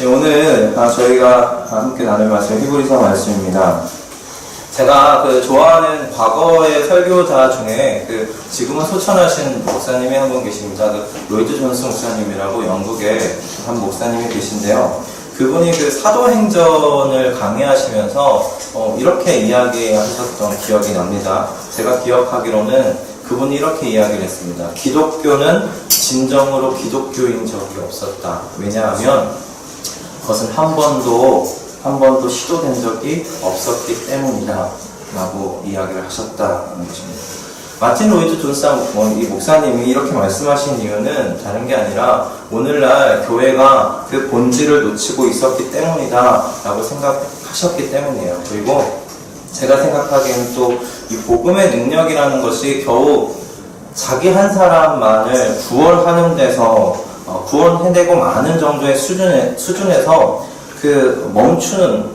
오늘 저희가 함께 나눌 말씀 히브리서 말씀입니다. 제가 좋아하는 과거의 설교자 중에 지금은 소천하신 목사님이 한 분 계십니다. 로이드 존스 목사님이라고 영국의 한 목사님이 계신데요. 그분이 사도행전을 강의하시면서 이렇게 이야기하셨던 기억이 납니다. 제가 기억하기로는 그분이 이렇게 이야기를 했습니다. 기독교는 진정으로 기독교인 적이 없었다. 왜냐하면 그것은 한 번도 시도된 적이 없었기 때문이다 라고 이야기를 하셨다는 것입니다. 마틴 로이드 존스 이 목사님이 이렇게 말씀하신 이유는 다른 게 아니라 오늘날 교회가 그 본질을 놓치고 있었기 때문이다 라고 생각하셨기 때문이에요. 그리고 제가 생각하기에는 또 이 복음의 능력이라는 것이 겨우 자기 한 사람만을 구원하는 데서 구원해내고 마는 정도의 수준에서 멈추는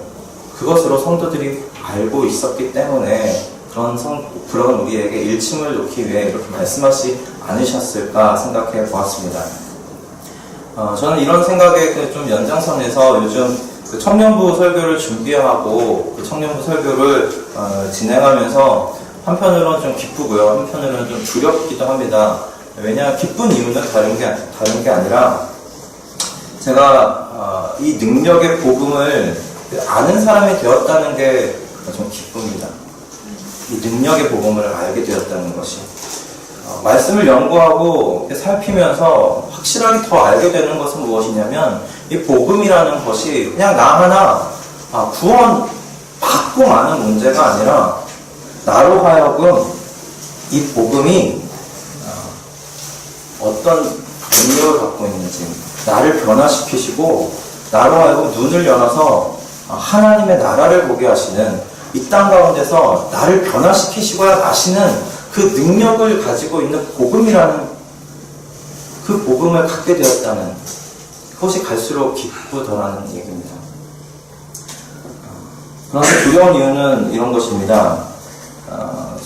그것으로 성도들이 알고 있었기 때문에 그런 우리에게 일침을 놓기 위해 이렇게 말씀하지 않으셨을까 생각해 보았습니다. 저는 이런 생각의 좀 연장선에서 요즘 청년부 설교를 준비하고 청년부 설교를 진행하면서 한편으로는 좀 기쁘고요, 한편으로는 좀 두렵기도 합니다. 왜냐, 기쁜 이유는 다른 게 아니라 제가 이 능력의 복음을 아는 사람이 되었다는 게 좀 기쁩니다. 이 능력의 복음을 알게 되었다는 것이 말씀을 연구하고 살피면서 확실하게 더 알게 되는 것은 무엇이냐면 이 복음이라는 것이 그냥 나 하나 구원 받고 마는 문제가 아니라 나로 하여금 이 복음이 어떤 능력을 갖고 있는지 나를 변화시키시고 나로 하여금 눈을 열어서 하나님의 나라를 보게 하시는 이 땅 가운데서 나를 변화시키시고야 마시는 그 능력을 가지고 있는 복음이라는 그 복음을 갖게 되었다는 그것이 갈수록 기쁘더라는 얘기입니다. 그런데 두려운 이유는 이런 것입니다.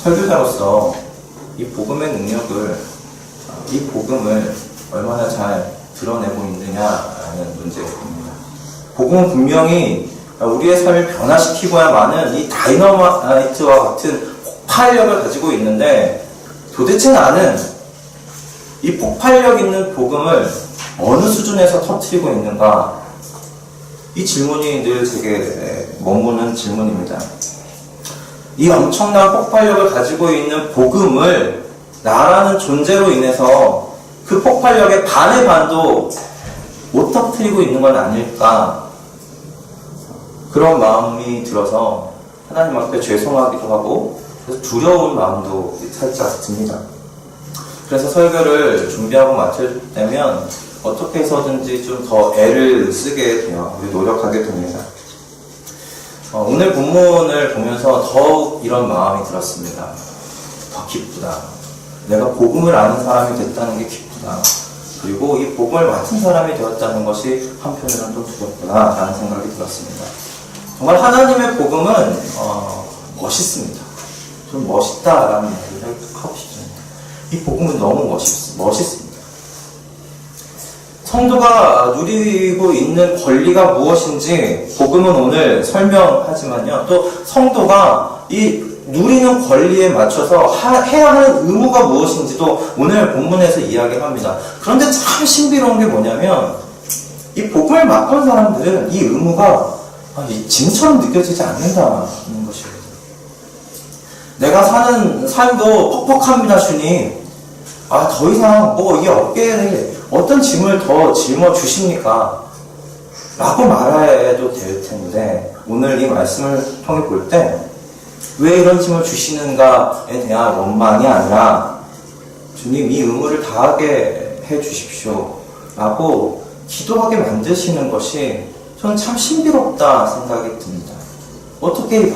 설교자로서 이 복음의 능력을 이 복음을 얼마나 잘 드러내고 있느냐라는 문제입니다. 복음은 분명히 우리의 삶을 변화시키고야만은 이 다이너마이트와 같은 폭발력을 가지고 있는데 도대체 나는 이 폭발력 있는 복음을 어느 수준에서 터뜨리고 있는가? 이 질문이 늘 제게 머무는 질문입니다. 이 엄청난 폭발력을 가지고 있는 복음을 나라는 존재로 인해서 그 폭발력의 반의 반도 못 터뜨리고 있는 건 아닐까? 그런 마음이 들어서 하나님 앞에 죄송하기도 하고 두려운 마음도 살짝 듭니다. 그래서 설교를 준비하고 마칠 때면 어떻게 해서든지 좀 더 애를 쓰게 돼요. 노력하게 됩니다. 오늘 본문을 보면서 더욱 이런 마음이 들었습니다. 더 기쁘다. 내가 복음을 아는 사람이 됐다는 게 기쁘다. 그리고 이 복음을 맡은 사람이 되었다는 것이 한편으로는 좀 두렵구나 라는 생각이 들었습니다. 정말 하나님의 복음은 멋있습니다. 좀 멋있다라는 얘기를 하고 싶습니다. 이 복음은 너무 멋있습니다. 성도가 누리고 있는 권리가 무엇인지 복음은 오늘 설명하지만요. 또 성도가 이 누리는 권리에 맞춰서 해야 하는 의무가 무엇인지도 오늘 본문에서 이야기를 합니다. 그런데 참 신비로운 게 뭐냐면 이 복음을 맡은 사람들은 이 의무가 짐처럼 느껴지지 않는다는 것입니다. 내가 사는 삶도 퍽퍽합니다, 주님. 더 이상 이 어깨에 어떤 짐을 더 짊어 주십니까? 라고 말해도 될 텐데 오늘 이 말씀을 통해 볼 때 왜 이런 짐을 주시는가에 대한 원망이 아니라 주님 이 의무를 다하게 해 주십시오 라고 기도하게 만드시는 것이 저는 참 신비롭다 생각이 듭니다. 어떻게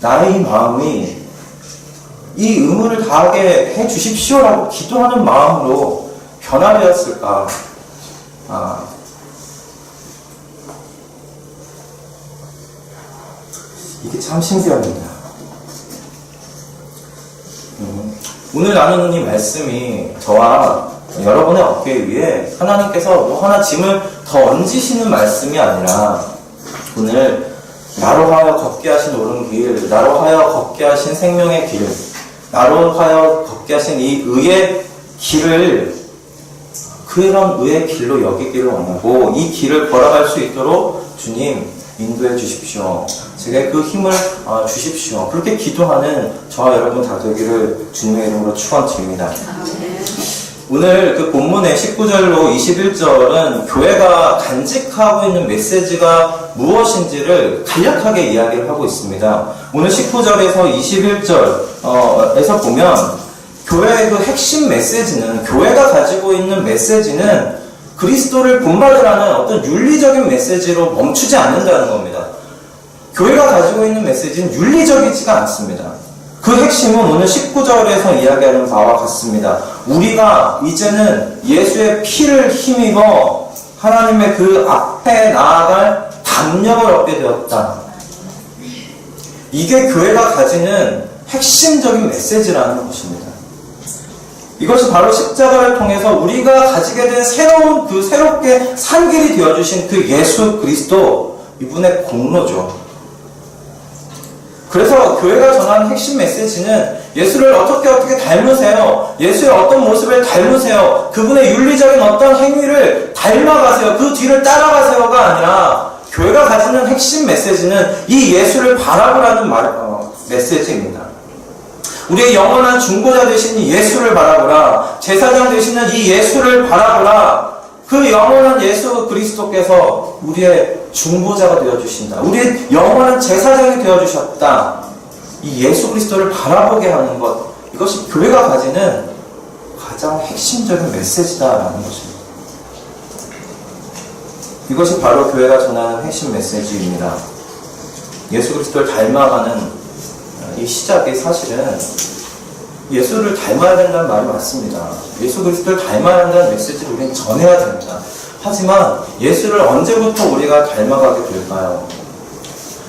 나의 이 마음이 이 의무를 다하게 해 주십시오라고 기도하는 마음으로 변화되었을까? 이게 참 신기합니다. 오늘 나누는 이 말씀이 저와 여러분의 어깨 위에 하나님께서 뭐 하나 짐을 더 얹으시는 말씀이 아니라 오늘 나로 하여 걷게 하신 옳은 길, 나로 하여 걷게 하신 생명의 길, 나로 하여 걷게 하신 이 의의 길을 그런 의의 길로 여기기를 원하고 이 길을 걸어갈 수 있도록 주님 인도해 주십시오. 제게 그 힘을 주십시오. 그렇게 기도하는 저와 여러분 다 되기를 주님의 이름으로 축원드립니다. 오늘 그 본문의 19절로 21절은 교회가 간직하고 있는 메시지가 무엇인지를 간략하게 이야기를 하고 있습니다. 오늘 19절에서 21절에서 보면 교회의 그 핵심 메시지는, 교회가 가지고 있는 메시지는 그리스도를 본받으라는 어떤 윤리적인 메시지로 멈추지 않는다는 겁니다. 교회가 가지고 있는 메시지는 윤리적이지가 않습니다. 그 핵심은 오늘 19절에서 이야기하는 바와 같습니다. 우리가 이제는 예수의 피를 힘입어 하나님의 그 앞에 나아갈 담력을 얻게 되었다. 이게 교회가 가지는 핵심적인 메시지라는 것입니다. 이것이 바로 십자가를 통해서 우리가 가지게 된 새롭게 산 길이 되어주신 그 예수 그리스도, 이분의 공로죠. 그래서 교회가 전하는 핵심 메시지는 예수를 어떻게 닮으세요. 예수의 어떤 모습을 닮으세요. 그분의 윤리적인 어떤 행위를 닮아가세요. 그 뒤를 따라가세요가 아니라 교회가 가지는 핵심 메시지는 이 예수를 바라보라는 메시지입니다. 우리의 영원한 중보자 되신 이 예수를 바라보라. 제사장 되시는 이 예수를 바라보라. 그 영원한 예수 그리스도께서 우리의 중보자가 되어주신다. 우리의 영원한 제사장이 되어주셨다. 이 예수 그리스도를 바라보게 하는 것, 이것이 교회가 가지는 가장 핵심적인 메시지다라는 것입니다. 이것이 바로 교회가 전하는 핵심 메시지입니다. 예수 그리스도를 닮아가는 이 시작이 사실은 예수를 닮아야 된다는 말이 맞습니다. 예수 그리스도를 닮아야 한다는 메시지를 우리는 전해야 됩니다. 하지만 예수를 언제부터 우리가 닮아가게 될까요?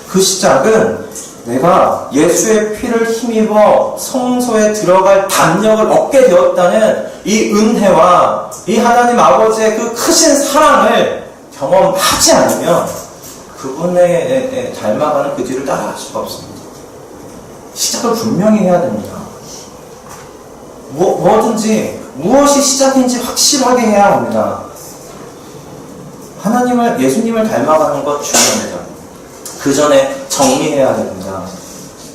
그 시작은 내가 예수의 피를 힘입어 성소에 들어갈 담력을 얻게 되었다는 이 은혜와 이 하나님 아버지의 그 크신 사랑을 경험하지 않으면 그분의 닮아가는 그 뒤를 따라갈 수가 없습니다. 시작을 분명히 해야 됩니다. 뭐든지 무엇이 시작인지 확실하게 해야 합니다. 예수님을 닮아가는 것 중요합니다. 그 전에 정리해야 됩니다.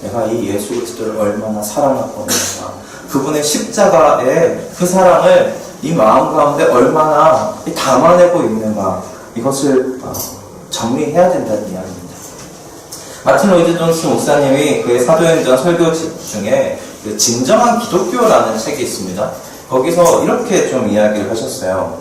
내가 이 예수 그리스도를 얼마나 사랑하고 있는가, 그분의 십자가의 그 사랑을 이 마음 가운데 얼마나 담아내고 있는가, 이것을 정리해야 된다는 이야기입니다. 마틴 로이드 존스 목사님이 그의 사도행전 설교 중에 그 진정한 기독교라는 책이 있습니다. 거기서 이렇게 좀 이야기를 하셨어요.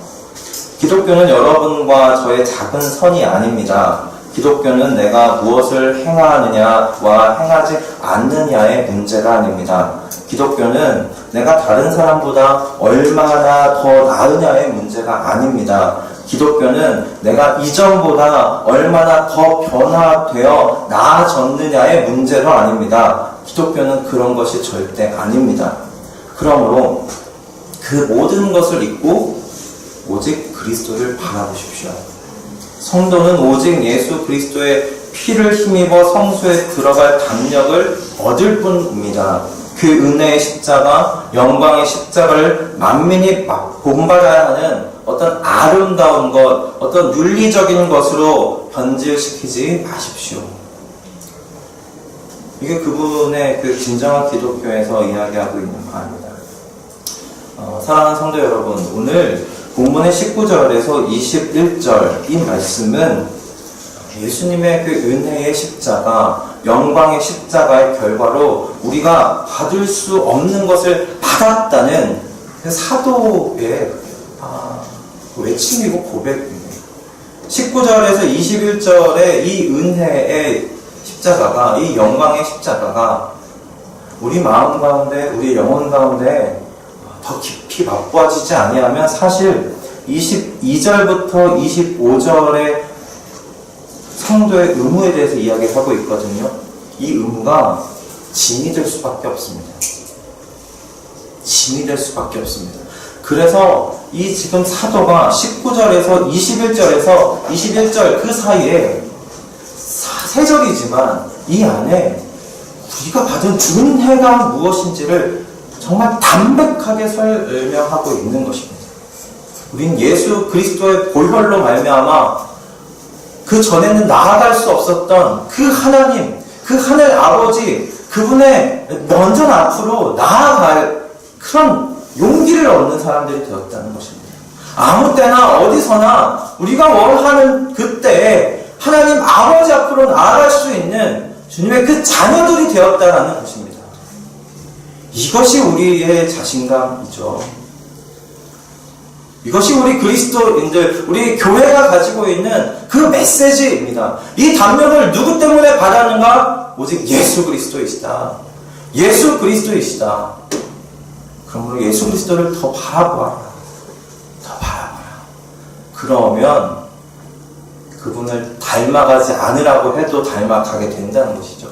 기독교는 여러분과 저의 작은 선이 아닙니다. 기독교는 내가 무엇을 행하느냐와 행하지 않느냐의 문제가 아닙니다. 기독교는 내가 다른 사람보다 얼마나 더 나으냐의 문제가 아닙니다. 기독교는 내가 이전보다 얼마나 더 변화되어 나아졌느냐의 문제도 아닙니다. 기독교는 그런 것이 절대 아닙니다. 그러므로 그 모든 것을 잊고 오직 그리스도를 바라보십시오. 성도는 오직 예수 그리스도의 피를 힘입어 성소에 들어갈 담력을 얻을 뿐입니다. 그 은혜의 십자가, 영광의 십자가를 만민이 본받아야 하는 어떤 아름다운 것, 어떤 윤리적인 것으로 변질시키지 마십시오. 이게 그분의 그 진정한 기독교에서 이야기하고 있는 바입니다. 사랑하는 성도 여러분, 오늘 본문의 19절에서 21절 이 말씀은 예수님의 그 은혜의 십자가, 영광의 십자가의 결과로 우리가 받을 수 없는 것을 받았다는 그 사도의 외침이고 고백입니다. 19절에서 21절의 이 은혜의 십자가가, 이 영광의 십자가가 우리 마음 가운데, 우리 영혼 가운데 더 깊이 맛보아지지 아니하면 사실 22절부터 25절의 성도의 의무에 대해서 이야기를 하고 있거든요. 이 의무가 짐이 될 수밖에 없습니다. 짐이 될 수밖에 없습니다. 그래서 이 지금 사도가 19절에서 21절 그 사이에 세 절이지만 이 안에 우리가 받은 은혜가 무엇인지를 정말 담백하게 설명하고 있는 것입니다. 우린 예수 그리스도의 보혈로 말미암아 그 전에는 나아갈 수 없었던 그 하나님, 그 하늘 아버지, 그분의 먼저 앞으로 나아갈 그런 용기를 얻는 사람들이 되었다는 것입니다. 아무 때나 어디서나 우리가 원하는 그때에 하나님 아버지 앞으로 나아갈 수 있는 주님의 그 자녀들이 되었다는 것입니다. 이것이 우리의 자신감이죠. 이것이 우리 그리스도인들, 우리 교회가 가지고 있는 그 메시지입니다. 이 담력을 누구 때문에 받았는가? 오직 예수 그리스도이시다. 예수 그리스도이시다. 그러므로 예수 그리스도를 더 바라보아라. 더 바라보아라. 그러면 그분을 닮아가지 않으라고 해도 닮아가게 된다는 것이죠.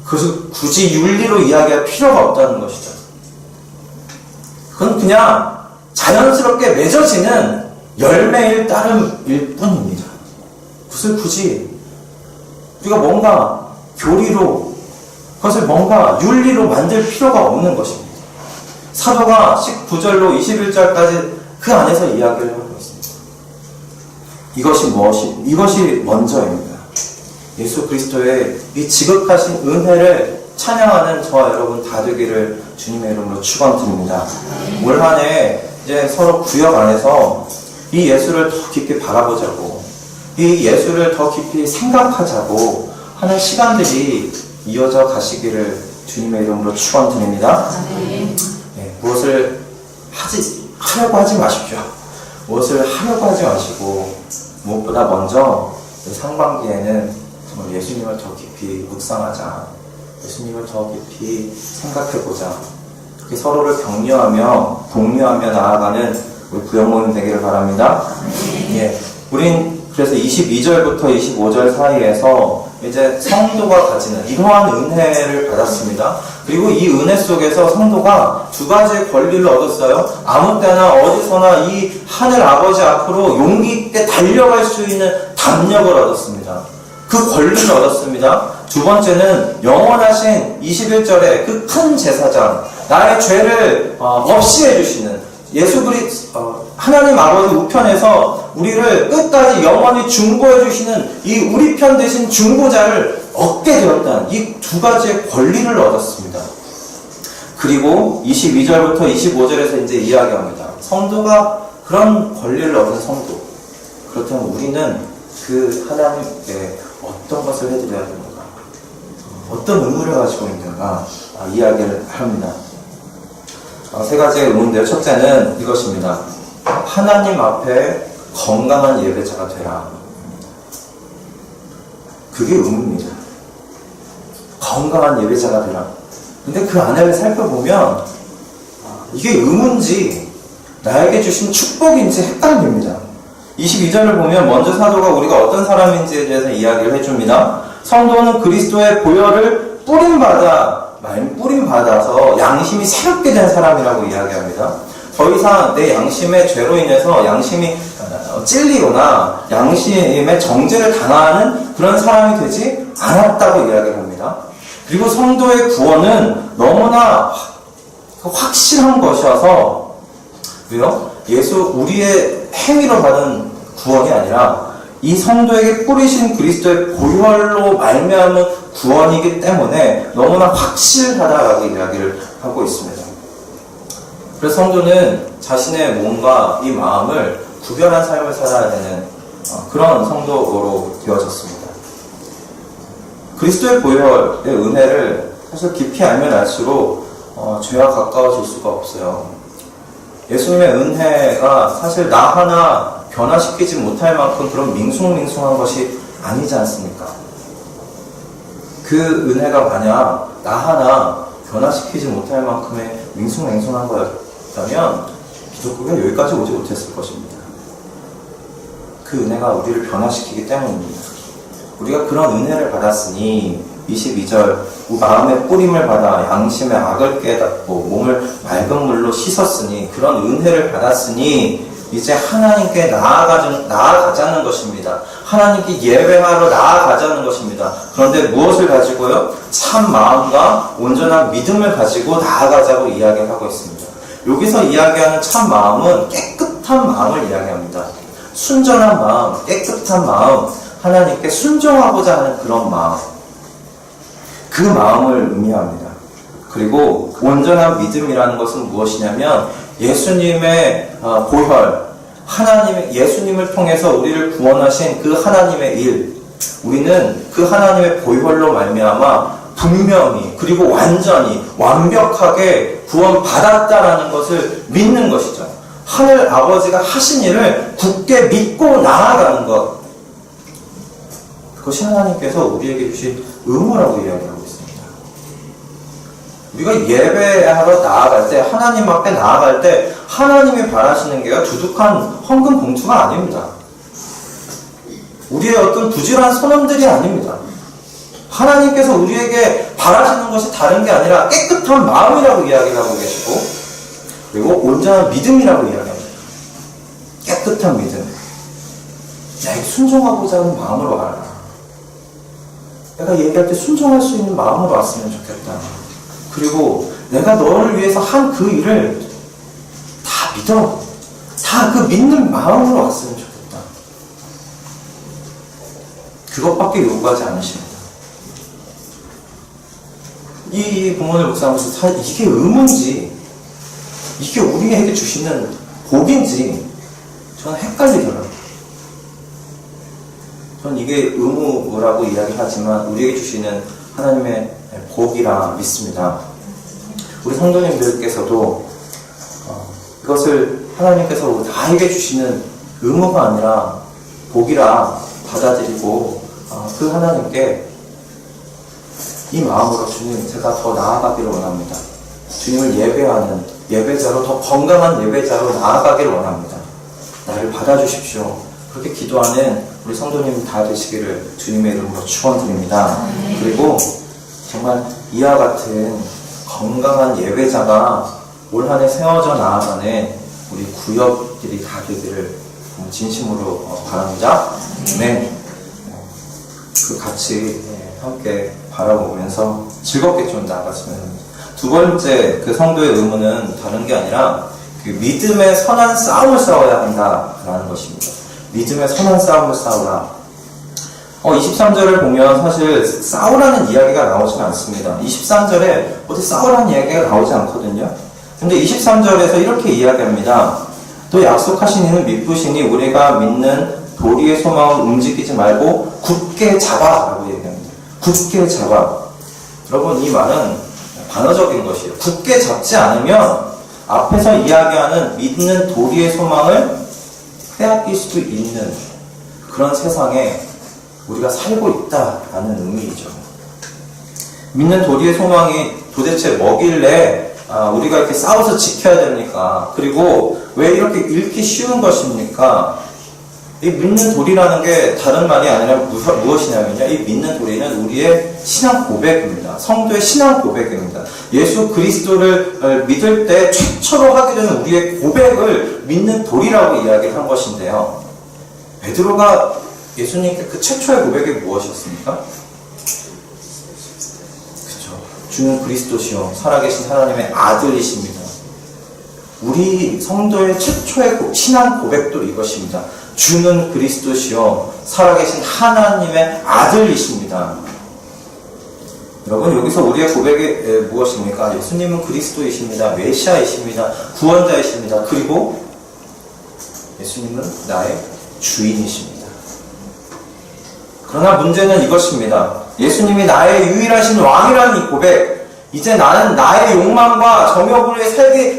그래서 굳이 윤리로 이야기할 필요가 없다는 것이죠. 그건 그냥 자연스럽게 맺어지는 열매일 따름일 뿐입니다. 그것을 굳이 우리가 뭔가 교리로, 그것을 뭔가 윤리로 만들 필요가 없는 것입니다. 사도가 19절로 21절까지 그 안에서 이야기를 하고 있습니다. 이것이 먼저입니다. 예수 그리스도의 이 지극하신 은혜를 찬양하는 저와 여러분 다 되기를 주님의 이름으로 축원드립니다. 올 한 해 이제 서로 구역 안에서 이 예수를 더 깊이 바라보자고, 이 예수를 더 깊이 생각하자고 하는 시간들이 이어져 가시기를 주님의 이름으로 축원드립니다. 네, 무엇을 하려고 하지 마십시오. 무엇을 하려고 하지 마시고 무엇보다 먼저 상반기에는 정말 예수님을 더 깊이 묵상하자, 예수님을 더 깊이 생각해보자, 그렇게 서로를 격려하며 독려하며 나아가는 우리 구역 모임 되기를 바랍니다. 예, 우린 그래서 22절부터 25절 사이에서 이제 성도가 가지는 이러한 은혜를 받았습니다. 그리고 이 은혜 속에서 성도가 두 가지의 권리를 얻었어요. 아무 때나 어디서나 이 하늘 아버지 앞으로 용기 있게 달려갈 수 있는 담력을 얻었습니다. 그 권리를 얻었습니다. 두 번째는 영원하신 21절에 그 큰 제사장, 나의 죄를 없이 해주시는 예수 그리스도 하나님 아버지 우편에서 우리를 끝까지 영원히 중보해 주시는 이 우리 편 되신 중보자를 얻게 되었다는 이 두 가지의 권리를 얻었습니다. 그리고 22절부터 25절에서 이제 이야기합니다. 성도가 그런 권리를 얻은 성도, 그렇다면 우리는 그 하나님께 어떤 것을 해드려야 되는가, 어떤 의무를 가지고 있는가 이야기를 합니다. 세 가지의 의무인데요. 첫째는 이것입니다. 하나님 앞에 건강한 예배자가 되라. 그게 의무입니다. 건강한 예배자가 되라. 근데 그 안을 살펴보면 이게 의무인지 나에게 주신 축복인지 헷갈립니다. 22절을 보면 먼저 사도가 우리가 어떤 사람인지에 대해서 이야기를 해줍니다. 성도는 그리스도의 보혈을 뿌림받아서 양심이 새롭게 된 사람이라고 이야기합니다. 더 이상 내 양심의 죄로 인해서 양심이 찔리거나 양심의 정죄를 당하는 그런 사람이 되지 않았다고 이야기를 합니다. 그리고 성도의 구원은 너무나 확실한 것이어서, 왜요? 우리의 행위로 받은 구원이 아니라 이 성도에게 뿌리신 그리스도의 보혈로 말미암은 구원이기 때문에 너무나 확실하다라고 이야기를 하고 있습니다. 그래서 성도는 자신의 몸과 이 마음을 구별한 삶을 살아야 되는 그런 성도로 되어졌습니다. 그리스도의 보혈의 은혜를 사실 깊이 알면 알수록 죄와 가까워질 수가 없어요. 예수님의 은혜가 사실 나 하나 변화시키지 못할 만큼 그런 밍숭밍숭한 것이 아니지 않습니까? 그 은혜가 만약 나 하나 변화시키지 못할 만큼의 밍숭맹숭한 거였다면 기독교가 여기까지 오지 못했을 것입니다. 그 은혜가 우리를 변화시키기 때문입니다. 우리가 그런 은혜를 받았으니 22절 마음의 뿌림을 받아 양심의 악을 깨닫고 몸을 맑은 물로 씻었으니 그런 은혜를 받았으니 이제 하나님께 나아가자는 것입니다. 하나님께 예배하러 나아가자는 것입니다. 그런데 무엇을 가지고요? 참 마음과 온전한 믿음을 가지고 나아가자고 이야기하고 있습니다. 여기서 이야기하는 참 마음은 깨끗한 마음을 이야기합니다. 순전한 마음, 깨끗한 마음, 하나님께 순종하고자 하는 그런 마음, 그 마음을 의미합니다. 그리고 온전한 믿음이라는 것은 무엇이냐면 예수님의 보혈, 예수님을 통해서 우리를 구원하신 그 하나님의 일, 우리는 그 하나님의 보혈로 말미암아 분명히 그리고 완전히 완벽하게 구원받았다라는 것을 믿는 것이죠. 하늘 아버지가 하신 일을 굳게 믿고 나아가는 것, 그것이 하나님께서 우리에게 주신 의무라고 이야기하고 있습니다. 우리가 예배하러 나아갈 때, 하나님 앞에 나아갈 때 하나님이 바라시는 게 두둑한 헌금 봉투가 아닙니다. 우리의 어떤 부지런한 선언들이 아닙니다. 하나님께서 우리에게 바라시는 것이 다른 게 아니라 깨끗한 마음이라고 이야기를 하고 계시고, 그리고 온전한 믿음이라고 이야기합니다. 깨끗한 믿음. 나에게 순종하고자 하는 마음으로 와라. 내가 얘기할 때 순종할 수 있는 마음으로 왔으면 좋겠다. 그리고 내가 너를 위해서 한 그 일을 다 믿어. 다 그 믿는 마음으로 왔으면 좋겠다. 그것밖에 요구하지 않으십니다. 이 본문을 묵상하면서 이게 의무인지, 이게 우리에게 주시는 복인지 저는 헷갈리더라고요. 저는 이게 의무라고 이야기하지만 우리에게 주시는 하나님의 복이라 믿습니다. 우리 성도님들께서도 이것을 하나님께서 나에게 주시는 의무가 아니라 복이라 받아들이고 그 하나님께 이 마음으로 주님, 제가 더 나아가기를 원합니다. 주님을 예배하는 예배자로, 더 건강한 예배자로 나아가기를 원합니다. 나를 받아주십시오. 그렇게 기도하는 우리 성도님 다 되시기를 주님의 이름으로 축원드립니다. 그리고 정말 이와 같은 건강한 예배자가 올 한 해 세워져 나아가는 우리 구역들이 다 되기를 진심으로 바랍니다. 네. 그 같이 함께 바라보면서 즐겁게 좀 나아갔으면 합니다. 두 번째 그 성도의 의무는 다른 게 아니라 그 믿음의 선한 싸움을 싸워야 한다라는 것입니다. 믿음의 선한 싸움을 싸우라. 23절을 보면 사실 싸우라는 이야기가 나오지 않습니다. 23절에 어디 싸우라는 이야기가 나오지 않거든요. 근데 23절에서 이렇게 이야기합니다. 또 약속하신 이는 믿으시니 우리가 믿는 도리의 소망을 움직이지 말고 굳게 잡아 라고 얘기합니다. 굳게 잡아. 여러분, 이 말은 반어적인 것이에요. 굳게 잡지 않으면 앞에서 이야기하는 믿는 도리의 소망을 빼앗길 수도 있는 그런 세상에 우리가 살고 있다라는 의미이죠. 믿는 도리의 소망이 도대체 뭐길래 우리가 이렇게 싸워서 지켜야 됩니까? 그리고 왜 이렇게 잃기 쉬운 것입니까? 이 믿는 도리라는 게 다른 말이 아니라 무엇이냐면요. 이 믿는 도리는 우리의 신앙 고백입니다. 성도의 신앙 고백입니다. 예수 그리스도를 믿을 때 최초로 하게 되는 우리의 고백을 믿는 도리라고 이야기를 한 것인데요. 베드로가 예수님께 그 최초의 고백이 무엇이었습니까? 그렇죠. 주는 그리스도시요 살아계신 하나님의 아들이십니다. 우리 성도의 최초의 신앙 고백도 이것입니다. 주는 그리스도시요 살아계신 하나님의 아들이십니다. 여러분, 여기서 우리의 고백이 무엇입니까? 예수님은 그리스도이십니다. 메시아이십니다. 구원자이십니다. 그리고 예수님은 나의 주인이십니다. 그러나 문제는 이것입니다. 예수님이 나의 유일하신 왕이라는 이 고백, 이제 나는 나의 욕망과 정욕으로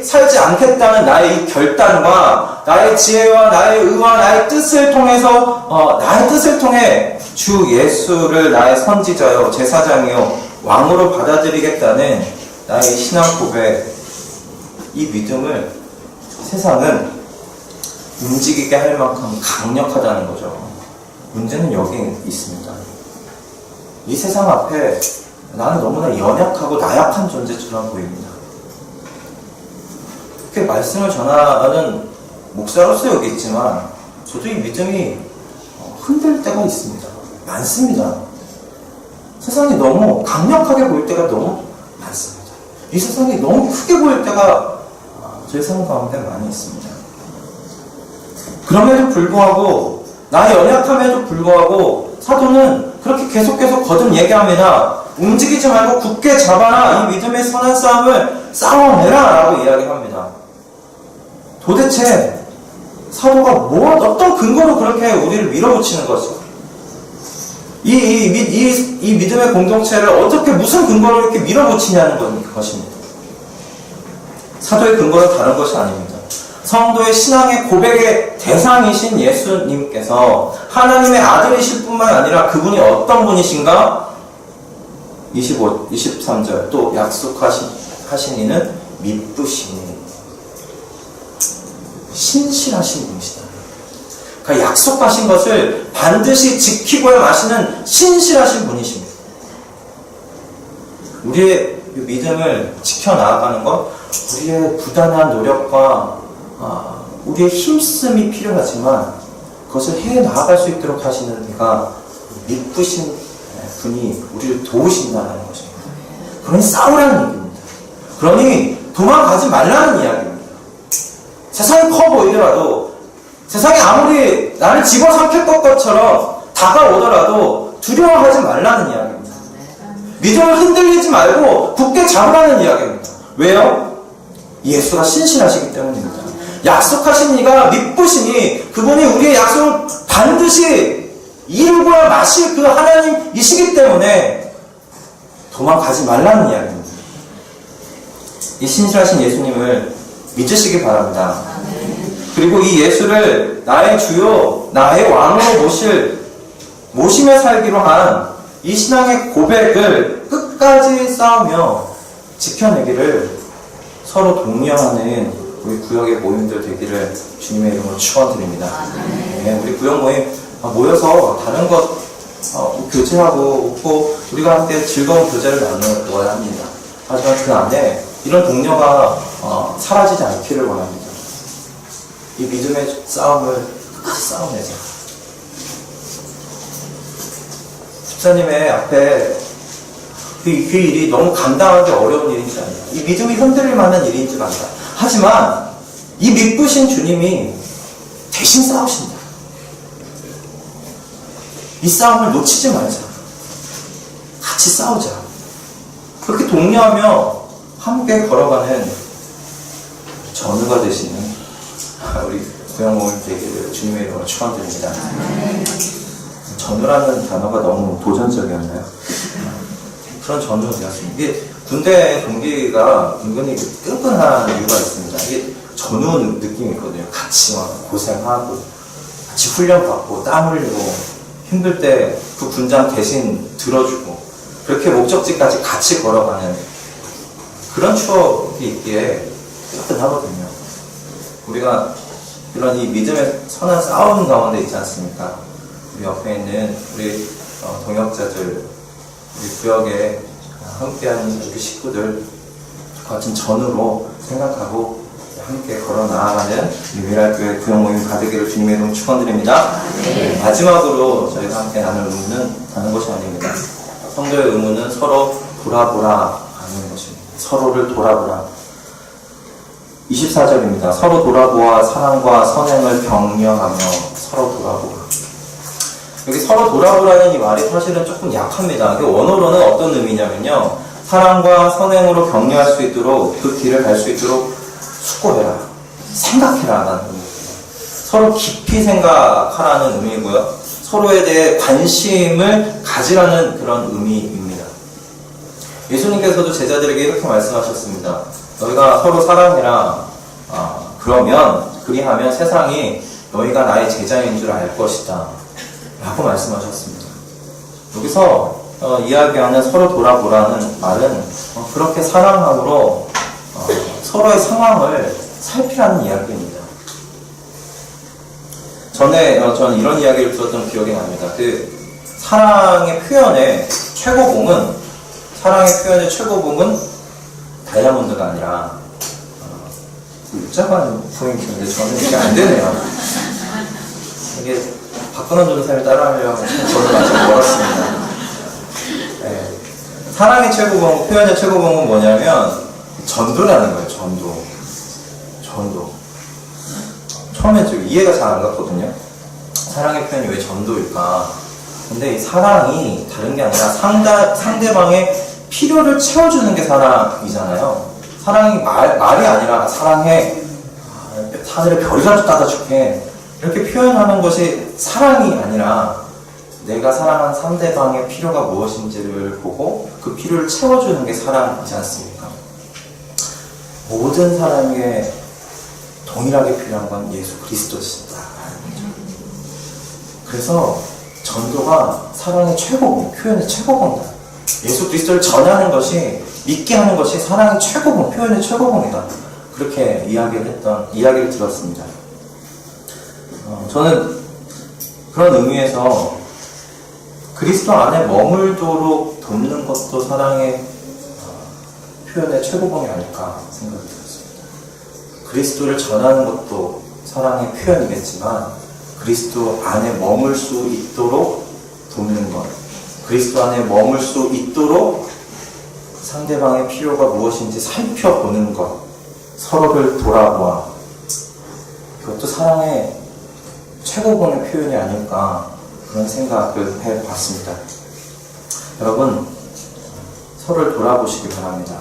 살지 않겠다는 나의 이 결단과 나의 지혜와 나의 의와 나의 뜻을 통해서 나의 뜻을 통해 주 예수를 나의 선지자요 제사장이요 왕으로 받아들이겠다는 나의 신앙 고백, 이 믿음을 세상은 움직이게 할 만큼 강력하다는 거죠. 문제는 여기 있습니다. 이 세상 앞에 나는 너무나 연약하고 나약한 존재처럼 보입니다. 그렇게 말씀을 전하는 목사로서 여기 있지만 저도 이 믿음이 흔들 때가 있습니다. 많습니다. 세상이 너무 강력하게 보일 때가 너무 많습니다. 이 세상이 너무 크게 보일 때가 저희 삶 가운데 많이 있습니다. 그럼에도 불구하고 나의 연약함에도 불구하고 사도는 그렇게 계속 거듭 얘기합니다. 움직이지 말고 굳게 잡아라. 이 믿음의 선한 싸움을 싸워내라 라고 이야기합니다. 도대체 사도가 어떤 근거로 그렇게 우리를 밀어붙이는 거죠? 이 믿음의 공동체를 어떻게 무슨 근거로 이렇게 밀어붙이냐는 것입니다. 사도의 근거는 다른 것이 아닙니다. 성도의 신앙의 고백의 대상이신 예수님께서 하나님의 아들이실 뿐만 아니라 그분이 어떤 분이신가? 23절 또 약속하신 이는 미쁘시니 신실하신 분이시다. 그러니까 약속하신 것을 반드시 지키고야 마시는 신실하신 분이십니다. 우리의 믿음을 지켜나가는 것, 우리의 부단한 노력과 우리의 힘씀이 필요하지만 그것을 해나갈 수 있도록 하시는 이가 미쁘신 분이 우리를 도우신다는 것입니다. 그러니 싸우라는 얘기입니다. 그러니 도망가지 말라는 이야기입니다. 세상이 커 보이더라도 세상이 아무리 나를 집어삼킬 것처럼 다가오더라도 두려워하지 말라는 이야기입니다. 믿음을 흔들리지 말고 굳게 잡으라는 이야기입니다. 왜요? 예수가 신실하시기 때문입니다. 약속하신 이가 미쁘시니 그분이 우리의 약속을 반드시 이루고야 마실 그 하나님이시기 때문에 도망가지 말라는 이야기입니다. 이 신실하신 예수님을 믿으시기 바랍니다. 그리고 이 예수를 나의 주요, 나의 왕으로 모시며 살기로 한 이 신앙의 고백을 끝까지 싸우며 지켜내기를 서로 독려하는 우리 구역의 모임들 되기를 주님의 이름으로 축원드립니다. 네, 우리 구역 모임 모여서 다른 것 교제하고 웃고 우리가 함께 즐거운 교제를 나누어야 합니다. 하지만 그 안에 이런 동료가 사라지지 않기를 원합니다. 이 믿음의 싸움을 끝까지 싸워내자. 집사님의 앞에 그 일이 너무 감당하기 어려운 일인지 압니다. 이 믿음이 흔들릴 만한 일인지 압니다. 하지만 이 미쁘신 주님이 대신 싸우신다. 이 싸움을 놓치지 말자. 같이 싸우자. 그렇게 독려하며 함께 걸어가는 전우가 되시는 우리 구역모임 되기를 주님의 이름으로 축원드립니다. 전우라는 단어가 너무 도전적이었나요? 그런 전우가 되었습니다. 이게 군대 동기가 은근히 끈끈한 이유가 있습니다. 이게 전우 느낌이 있거든요. 같이 고생하고 같이 훈련받고 땀 흘리고 힘들 때 그 군장 대신 들어주고 그렇게 목적지까지 같이 걸어가는 그런 추억이 있기에 뜨끈하거든요. 우리가 이런 이 믿음의 선한 싸움 가운데 있지 않습니까? 우리 옆에 있는 우리 동역자들, 우리 구역에 함께하는 우리 식구들 같은 전으로 생각하고 함께 걸어 나아가는 미랄교회 구역 모임 가득기를 주님의 이름으로 축원드립니다. 네. 마지막으로 저희가 함께 나눌 의무는 다른 것이 아닙니다. 성도의 의무는 서로 돌아보라 하는 것입니다. 서로를 돌아보라. 24절입니다. 서로 돌아보아 사랑과 선행을 격려하며 서로 돌아보라. 여기 서로 돌아보라는 이 말이 사실은 조금 약합니다. 원어로는 어떤 의미냐면요. 사랑과 선행으로 격려할 수 있도록 그 길을 갈 수 있도록 숙고해라. 생각해라. 라는 의미입니다. 서로 깊이 생각하라는 의미고요. 서로에 대해 관심을 가지라는 그런 의미입니다. 예수님께서도 제자들에게 이렇게 말씀하셨습니다. 너희가 서로 사랑해라. 그리하면 세상이 너희가 나의 제자인 줄 알 것이다. 라고 말씀하셨습니다. 여기서 이야기하는 서로 돌아보라는 말은 그렇게 사랑함으로 서로의 상황을 살피라는 이야기입니다. 전에 저는 이런 이야기를 들었던 기억이 납니다. 그 사랑의 표현에 최고봉은, 사랑의 표현의 최고봉은 다이아몬드가 아니라, 육자관 포인트인데 저는 이게 안 되네요. 이게 박근원 전도사님을 따라하려면 저를 아직 멀었습니다. 네. 사랑의 최고봉, 표현의 최고봉은 뭐냐면 전도라는 거예요. 전도. 처음에 좀 이해가 잘 안 갔거든요. 사랑의 표현이 왜 전도일까? 근데 이 사랑이 다른 게 아니라 상대방의 필요를 채워주는 게 사랑이잖아요. 사랑이 말이 아니라 사랑해, 하늘에 별이라도 따다줄게, 이렇게 표현하는 것이 사랑이 아니라 내가 사랑한 상대방의 필요가 무엇인지를 보고 그 필요를 채워주는 게 사랑이지 않습니까? 모든 사람에게 동일하게 필요한 건 예수 그리스도시다. 그래서 전도가 사랑의 최고봉, 표현의 최고봉이다. 예수 그리스도를 전하는 것이, 믿게 하는 것이 사랑의 최고봉, 표현의 최고봉이다. 그렇게 이야기를 들었습니다. 저는 그런 의미에서 그리스도 안에 머물도록 돕는 것도 사랑의 표현의 최고봉이 아닐까 생각이 들었습니다. 그리스도를 전하는 것도 사랑의 표현이겠지만 그리스도 안에 머물 수 있도록 돕는 것, 그리스도 안에 머물 수 있도록 상대방의 필요가 무엇인지 살펴보는 것, 서로를 돌아보아, 그것도 사랑의 최고봉의 표현이 아닐까 그런 생각을 해봤습니다. 여러분, 서로를 돌아보시기 바랍니다.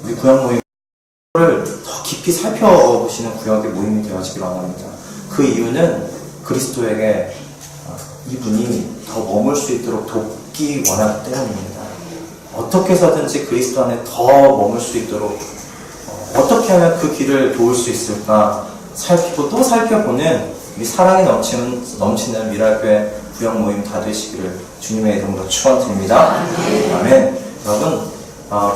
우리 구역 모임을 더 깊이 살펴보시는 구역의 모임이 되어지길 원합니다. 그 이유는 그리스도에게 이분이 더 머물 수 있도록 돕기 원하기 때문입니다. 어떻게 해서든지 그리스도 안에 더 머물 수 있도록 어떻게 하면 그 길을 도울 수 있을까 살피고 또 살펴보는 우리 사랑이 넘치는 미랄교회 구역 모임 다 되시기를 주님의 이름으로 축원드립니다. 아멘. 여러분,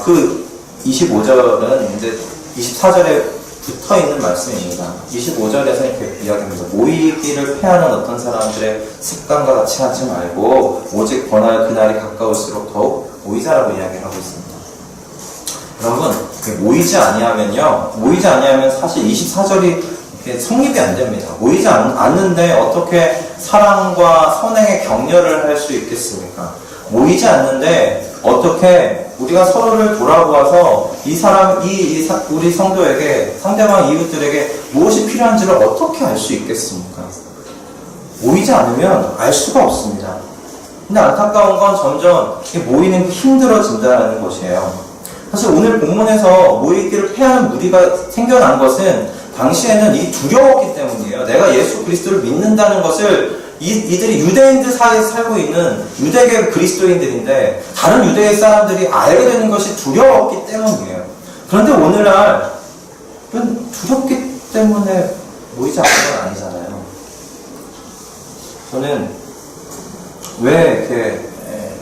그 25절은 이제 24절에 붙어 있는 말씀입니다. 25절에서 이렇게 이야기합니다. 모이기를 패하는 어떤 사람들의 습관과 같이 하지 말고 오직 번할 그날이 가까울수록 더욱 모이자라고 이야기를 하고 있습니다. 여러분, 모이지 아니하면 사실 24절이 성립이 안 됩니다. 모이지 않는데 어떻게 사랑과 선행의 격려를 할 수 있겠습니까? 모이지 않는데 어떻게 우리가 서로를 돌아보아서 우리 성도에게, 상대방 이웃들에게 무엇이 필요한지를 어떻게 알 수 있겠습니까? 모이지 않으면 알 수가 없습니다. 근데 안타까운 건 점점 모이는 게 힘들어진다는 것이에요. 사실 오늘 본문에서 모이기를 패하는 무리가 생겨난 것은 당시에는 이 두려웠기 때문이에요. 내가 예수 그리스도를 믿는다는 것을 이들이 유대인들 사이에서 살고 있는 유대계 그리스도인들인데 다른 유대의 사람들이 알게 되는 것이 두려웠기 때문이에요. 그런데 오늘날 두렵기 때문에 모이지 않는 건 아니잖아요. 저는 왜 이렇게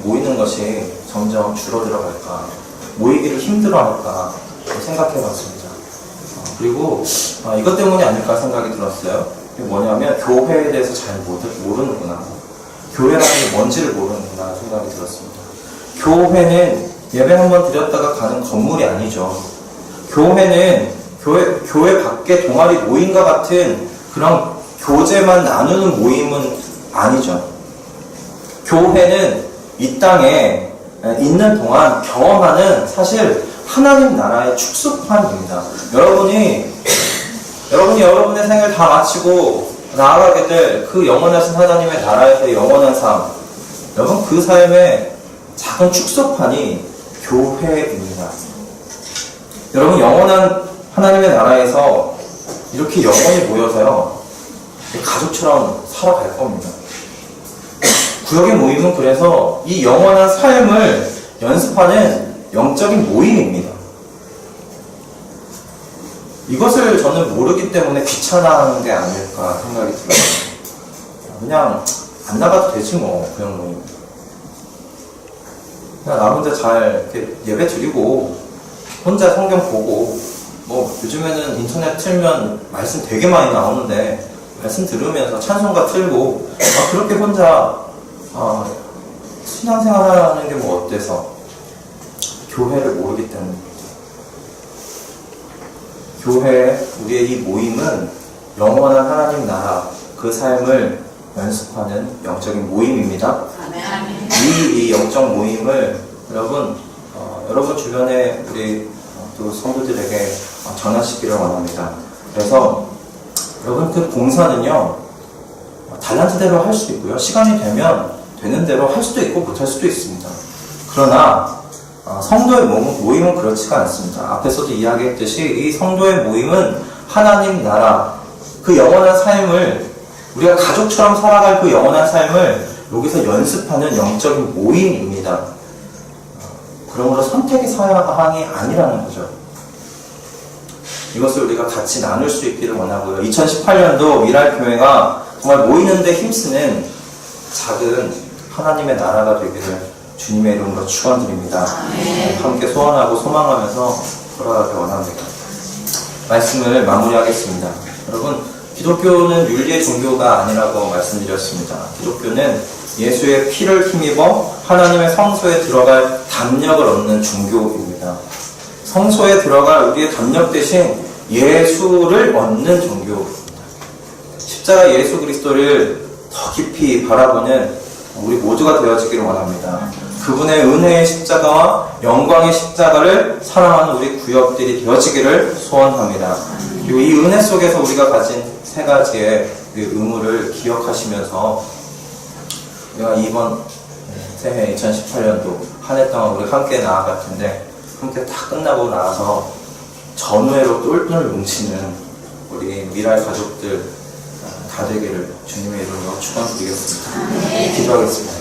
모이는 것이 점점 줄어들어갈까, 모이기를 힘들어할까 생각해 봤습니다. 그리고 이것 때문이 아닐까 생각이 들었어요. 뭐냐면 교회에 대해서 잘 모르는구나, 교회라는 게 뭔지를 모르는구나 생각이 들었습니다. 교회는 예배 한번 드렸다가 가는 건물이 아니죠. 교회는 교회 밖에 동아리 모임과 같은 그런 교제만 나누는 모임은 아니죠. 교회는 이 땅에 있는 동안 경험하는 사실 하나님 나라의 축소판입니다. 여러분이 여러분의 생을 다 마치고 나아가게 될 그 영원하신 하나님의 나라에서 영원한 삶, 여러분 그 삶의 작은 축소판이 교회입니다. 여러분 영원한 하나님의 나라에서 이렇게 영원히 모여서요 가족처럼 살아갈 겁니다. 구역의 모임은 그래서 이 영원한 삶을 연습하는 영적인 모임입니다. 이것을 저는 모르기 때문에 귀찮아하는 게 아닐까 생각이 들어요. 그냥 안 나가도 되지 뭐, 그냥 모임. 그냥 나 혼자 잘 이렇게 예배 드리고 혼자 성경 보고, 뭐 요즘에는 인터넷 틀면 말씀 되게 많이 나오는데 말씀 들으면서 찬송가 틀고 그렇게 혼자 신앙생활하는 게 뭐 어때서? 교회를 모르기 때문입니다. 교회, 우리의 이 모임은 영원한 하나님 나라, 그 삶을 연습하는 영적인 모임입니다. 이 영적 모임을 여러분 주변에 우리 또 성도들에게 전하시기를 원합니다. 그래서 여러분 그 봉사는요, 달란트대로 할 수도 있고요, 시간이 되면 되는 대로 할 수도 있고 못할 수도 있습니다. 그러나 성도의 모임은 그렇지가 않습니다. 앞에서도 이야기했듯이 이 성도의 모임은 하나님 나라, 그 영원한 삶을, 우리가 가족처럼 살아갈 그 영원한 삶을 여기서 연습하는 영적인 모임입니다. 그러므로 선택의 사항이 아니라는 거죠. 이것을 우리가 같이 나눌 수 있기를 원하고요. 2018년도 미랄교회가 정말 모이는데 힘쓰는 작은 하나님의 나라가 되기를 주님의 이름으로 축원드립니다. 함께 소원하고 소망하면서 돌아가길 원합니다. 말씀을 마무리하겠습니다. 여러분, 기독교는 윤리의 종교가 아니라고 말씀드렸습니다. 기독교는 예수의 피를 힘입어 하나님의 성소에 들어갈 담력을 얻는 종교입니다. 성소에 들어갈 우리의 담력 대신 예수를 얻는 종교입니다. 십자가 예수 그리스도를 더 깊이 바라보는 우리 모두가 되어지기를 원합니다. 그분의 은혜의 십자가와 영광의 십자가를 사랑하는 우리 구역들이 되어지기를 소원합니다. 그리고 이 은혜 속에서 우리가 가진 세 가지의 의무를 기억하시면서 우리가 이번 새해 2018년도 한 해 동안 우리 함께 나아갈 텐데, 함께 다 끝나고 나서 전우회로 똘똘 뭉치는 우리 미랄 가족들 다 되기를 주님의 이름으로 축원드리겠습니다. 기도하겠습니다.